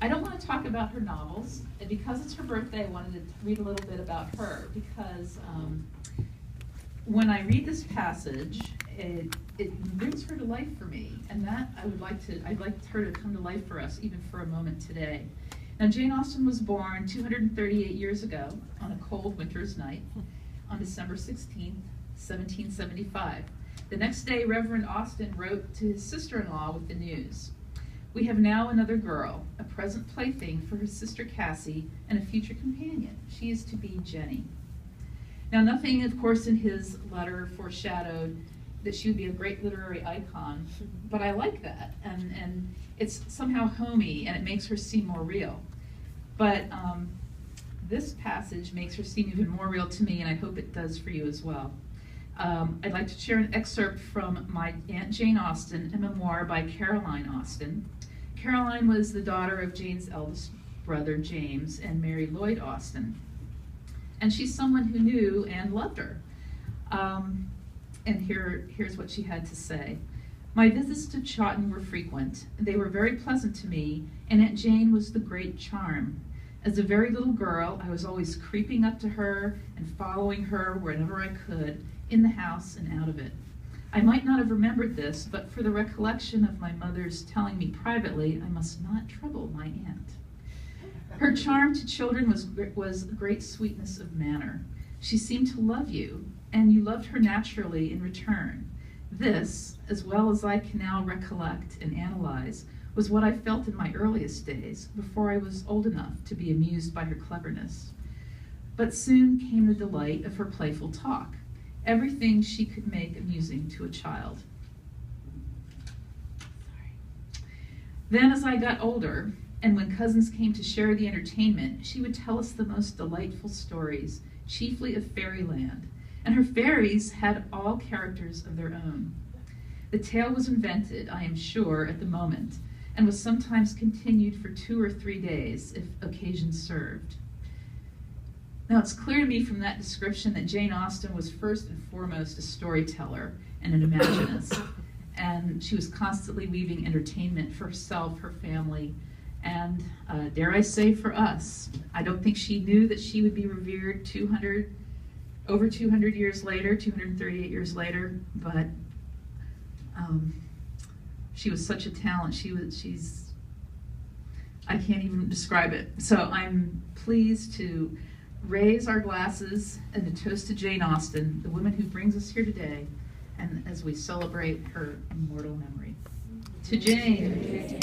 I don't want to talk about her novels, and because it's her birthday, I wanted to read a little bit about her, because when I read this passage, it brings her to life for me, and that I'd like her to come to life for us, even for a moment today. Now, Jane Austen was born 238 years ago on a cold winter's night on December 16th, 1775. The next day, Reverend Austen wrote to his sister-in-law with the news. We have now another girl, a present plaything for her sister Cassie, and a future companion. She is to be Jenny. Now, nothing, of course, in his letter foreshadowed that she would be a great literary icon, but I like that, and it's somehow homey, and it makes her seem more real. But this passage makes her seem even more real to me, and I hope it does for you as well. I'd like to share an excerpt from my Aunt Jane Austen, a memoir by Caroline Austen. Caroline was the daughter of Jane's eldest brother, James, and Mary Lloyd Austen. And she's someone who knew and loved her. And here's what she had to say. My visits to Chawton were frequent. They were very pleasant to me, and Aunt Jane was the great charm. As a very little girl, I was always creeping up to her and following her wherever I could, in the house and out of it. I might not have remembered this, but for the recollection of my mother's telling me privately, I must not trouble my aunt. Her charm to children was great sweetness of manner. She seemed to love you, and you loved her naturally in return. This, as well as I can now recollect and analyze, was what I felt in my earliest days, before I was old enough to be amused by her cleverness. But soon came the delight of her playful talk, everything she could make amusing to a child. Then as I got older, and when cousins came to share the entertainment, she would tell us the most delightful stories, chiefly of fairyland, and her fairies had all characters of their own. The tale was invented, I am sure, at the moment, and was sometimes continued for 2 or 3 days, if occasion served. Now, it's clear to me from that description that Jane Austen was first and foremost a storyteller and an imaginist, and she was constantly weaving entertainment for herself, her family, and dare I say, for us. I don't think she knew that she would be revered over 200 years later, 238 years later, but she was such a talent. I can't even describe it. So I'm pleased to raise our glasses and to toast to Jane Austen, the woman who brings us here today, and as we celebrate her immortal memory. To Jane.